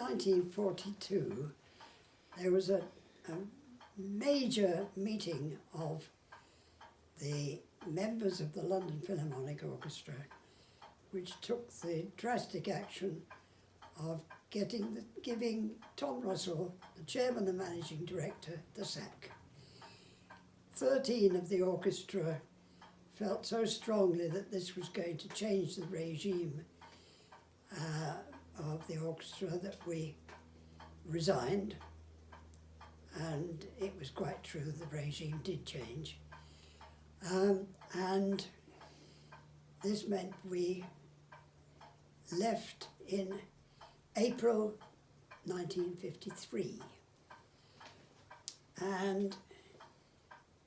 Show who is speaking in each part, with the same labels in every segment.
Speaker 1: 1942 there was a major meeting of the members of the London Philharmonic Orchestra, which took the drastic action of giving Tom Russell, the chairman and managing director, the sack. 13 of the orchestra felt so strongly that this was going to change the regime of the orchestra that we resigned, and it was quite true, the regime did change. And this meant we left in April 1953. And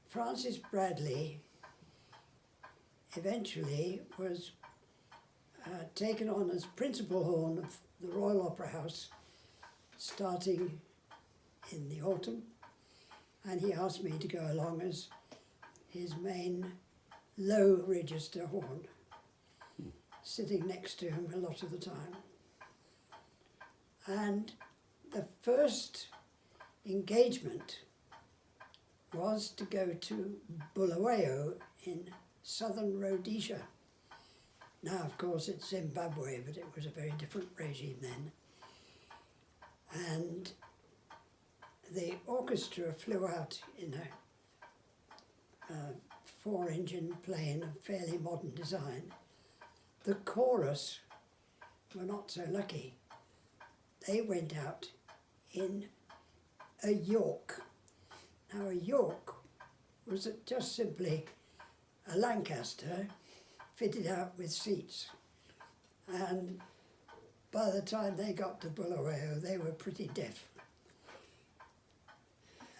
Speaker 1: Francis Bradley eventually was taken on as principal horn of the Royal Opera House starting in the autumn, and he asked me to go along as his main low register horn, sitting next to him a lot of the time. And the first engagement was to go to Bulawayo in southern Rhodesia. Now, of course, it's Zimbabwe, but it was a very different regime then. And the orchestra flew out in a 4-engine plane of fairly modern design. The chorus were not so lucky. They went out in a York. Now, a York was just simply a Lancaster fitted out with seats. And by the time they got to Bulawayo, they were pretty deaf.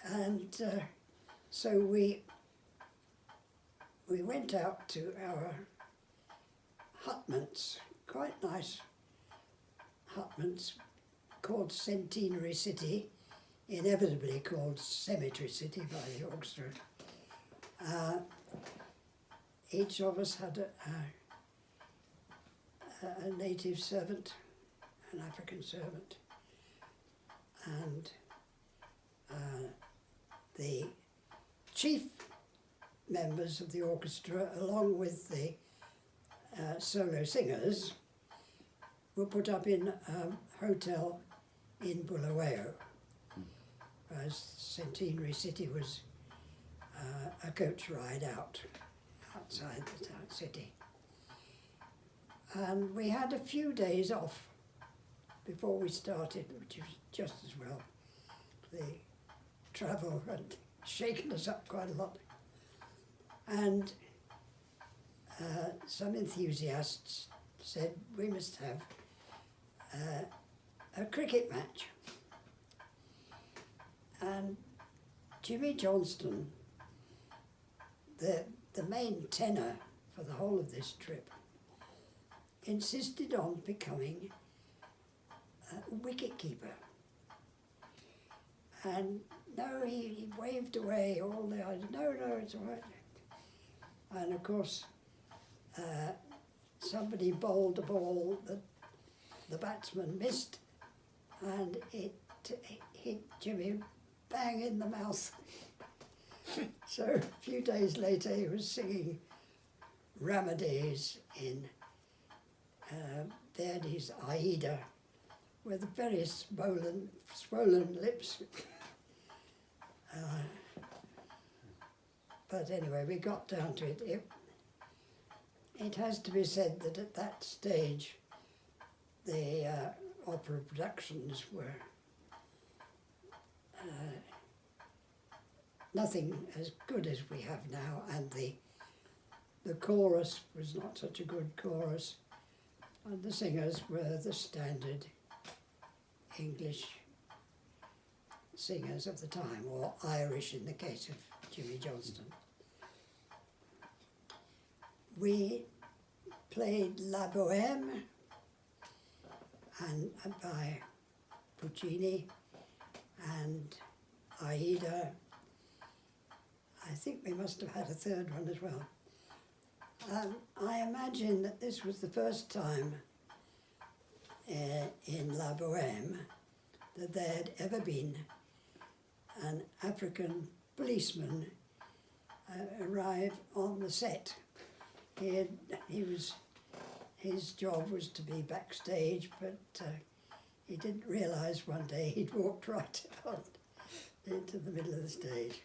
Speaker 1: And so we went out to our hutments, quite nice hutments, called Centenary City, inevitably called Cemetery City by the orchestra. Each of us had a native servant, an African servant, and the chief members of the orchestra, along with the solo singers, were put up in a hotel in Bulawayo, whereas Centenary City was a coach ride outside the town city. And we had a few days off before we started, which was just as well. The travel had shaken us up quite a lot. And some enthusiasts said we must have a cricket match. And Jimmy Johnston, the main tenor for the whole of this trip, insisted on becoming a wicket-keeper. And no, he waved away all the ideas. No, it's all right. And of course, somebody bowled a ball that the batsman missed, and it hit Jimmy bang in the mouth. So a few days later he was singing Ramades in Verdi's Aida with very swollen lips. But anyway, we got down to it. It has to be said that at that stage the opera productions were nothing as good as we have now, and the chorus was not such a good chorus, and the singers were the standard English singers of the time, or Irish in the case of Jimmy Johnston. We played La Bohème and by Puccini and Aida. I think we must have had a third one as well. I imagine that this was the first time in La Bohème that there had ever been an African policeman arrive on the set. His job was to be backstage, but he didn't realise one day he'd walked right on into the middle of the stage.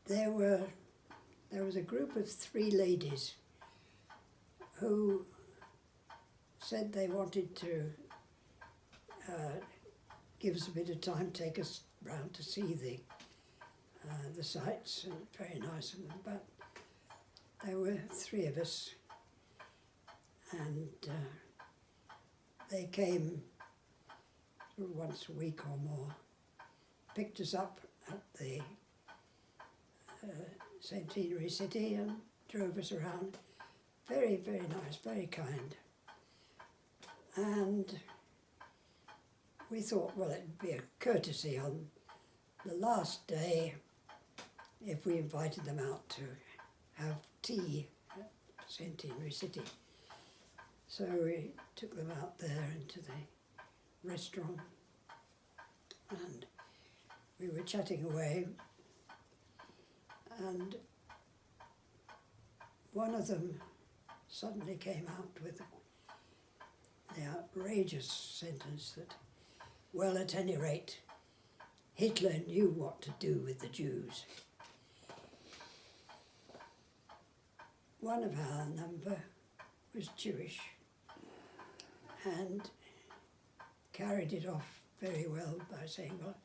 Speaker 1: There was a group of 3 ladies who said they wanted to give us a bit of time, take us round to see the sights, and very nice of them. But there were 3 of us, and they came once a week or more, picked us up at the Centenary City and drove us around. Very, very nice, very kind. And we thought, well, it would be a courtesy on the last day if we invited them out to have tea at Centenary City. So we took them out there into the restaurant, and we were chatting away, and one of them suddenly came out with the outrageous sentence that, well, at any rate, Hitler knew what to do with the Jews. One of our number was Jewish and carried it off very well by saying, well,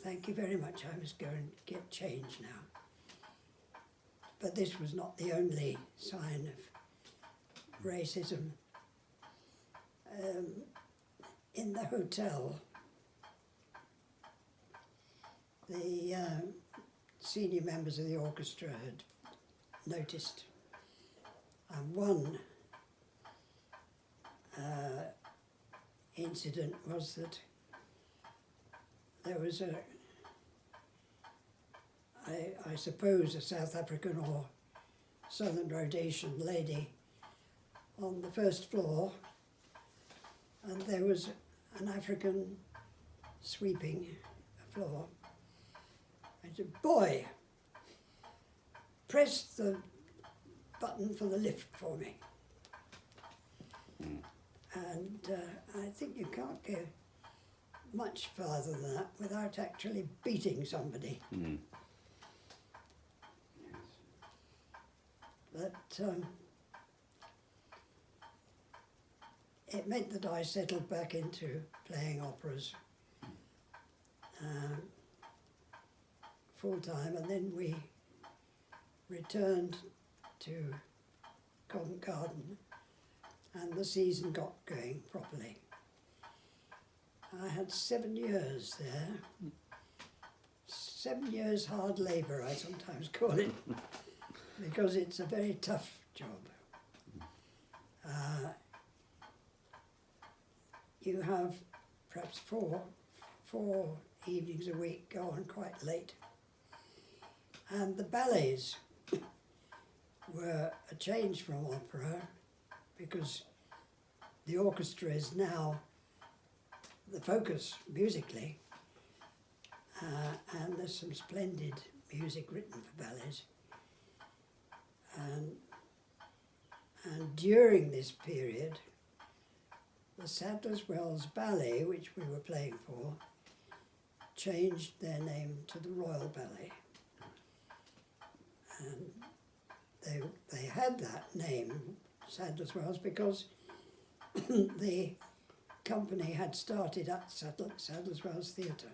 Speaker 1: thank you very much, I must go and get change now. But this was not the only sign of racism. In the hotel, the senior members of the orchestra had noticed, and one incident was that there was I suppose a South African or Southern Rhodesian lady on the first floor, and there was an African sweeping the floor. I said, boy, press the button for the lift for me. And I think you can't go much farther than that without actually beating somebody.
Speaker 2: Mm.
Speaker 1: But it meant that I settled back into playing operas full time, and then we returned to Covent Garden, and the season got going properly. I had 7 years there. 7 years hard labour, I sometimes call it, because it's a very tough job. You have perhaps four evenings a week, go on quite late. And the ballets were a change from opera, because the orchestra is now the focus musically, and there's some splendid music written for ballets. And during this period, the Sadler's Wells Ballet, which we were playing for, changed their name to the Royal Ballet. And they had that name, Sadler's Wells, because the company had started at Sadler's Wells Theatre.